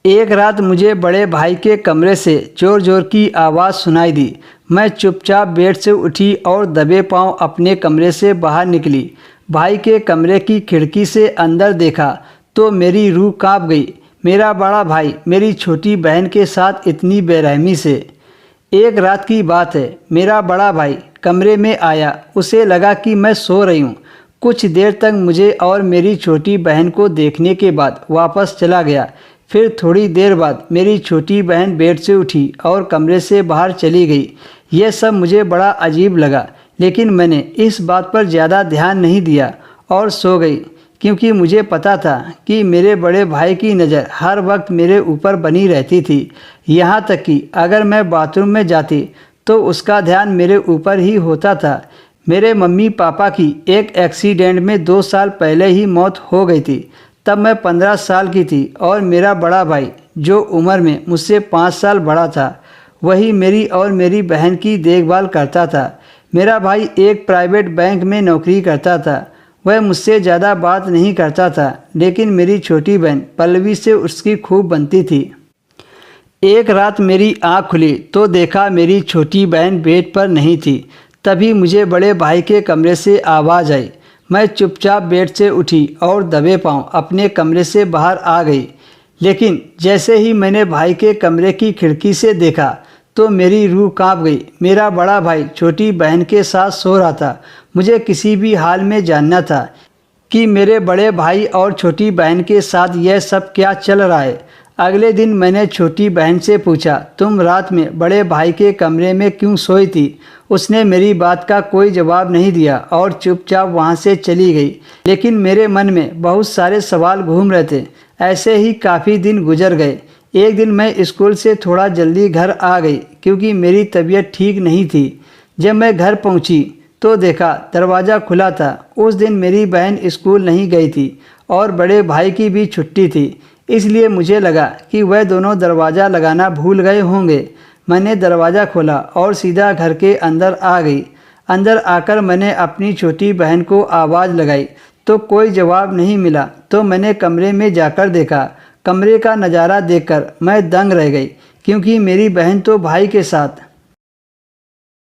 एक रात मुझे बड़े भाई के कमरे से ज़ोर ज़ोर की आवाज़ सुनाई दी। मैं चुपचाप बेड से उठी और दबे पांव अपने कमरे से बाहर निकली। भाई के कमरे की खिड़की से अंदर देखा तो मेरी रूह कांप गई। मेरा बड़ा भाई मेरी छोटी बहन के साथ इतनी बेरहमी से। एक रात की बात है, मेरा बड़ा भाई कमरे में आया। उसे लगा कि मैं सो रही हूँ। कुछ देर तक मुझे और मेरी छोटी बहन को देखने के बाद वापस चला गया। फिर थोड़ी देर बाद मेरी छोटी बहन बेड से उठी और कमरे से बाहर चली गई। यह सब मुझे बड़ा अजीब लगा, लेकिन मैंने इस बात पर ज़्यादा ध्यान नहीं दिया और सो गई, क्योंकि मुझे पता था कि मेरे बड़े भाई की नज़र हर वक्त मेरे ऊपर बनी रहती थी। यहाँ तक कि अगर मैं बाथरूम में जाती तो उसका ध्यान मेरे ऊपर ही होता था। मेरे मम्मी पापा की एक एक्सीडेंट में 2 साल पहले ही मौत हो गई थी। तब मैं 15 साल की थी और मेरा बड़ा भाई, जो उम्र में मुझसे 5 साल बड़ा था, वही मेरी और मेरी बहन की देखभाल करता था। मेरा भाई एक प्राइवेट बैंक में नौकरी करता था। वह मुझसे ज़्यादा बात नहीं करता था, लेकिन मेरी छोटी बहन पल्लवी से उसकी खूब बनती थी। एक रात मेरी आँख खुली तो देखा मेरी छोटी बहन बेड पर नहीं थी। तभी मुझे बड़े भाई के कमरे से आवाज़ आई। मैं चुपचाप बेड से उठी और दबे पांव अपने कमरे से बाहर आ गई। लेकिन जैसे ही मैंने भाई के कमरे की खिड़की से देखा तो मेरी रूह कांप गई। मेरा बड़ा भाई छोटी बहन के साथ सो रहा था। मुझे किसी भी हाल में जानना था कि मेरे बड़े भाई और छोटी बहन के साथ यह सब क्या चल रहा है। अगले दिन मैंने छोटी बहन से पूछा, तुम रात में बड़े भाई के कमरे में क्यों सोई थी? उसने मेरी बात का कोई जवाब नहीं दिया और चुपचाप वहाँ से चली गई। लेकिन मेरे मन में बहुत सारे सवाल घूम रहे थे। ऐसे ही काफ़ी दिन गुजर गए। एक दिन मैं स्कूल से थोड़ा जल्दी घर आ गई, क्योंकि मेरी तबीयत ठीक नहीं थी। जब मैं घर पहुँची तो देखा दरवाज़ा खुला था। उस दिन मेरी बहन स्कूल नहीं गई थी और बड़े भाई की भी छुट्टी थी, इसलिए मुझे लगा कि वह दोनों दरवाज़ा लगाना भूल गए होंगे। मैंने दरवाज़ा खोला और सीधा घर के अंदर आ गई। अंदर आकर मैंने अपनी छोटी बहन को आवाज़ लगाई तो कोई जवाब नहीं मिला। तो मैंने कमरे में जाकर देखा। कमरे का नज़ारा देखकर मैं दंग रह गई, क्योंकि मेरी बहन तो भाई के साथ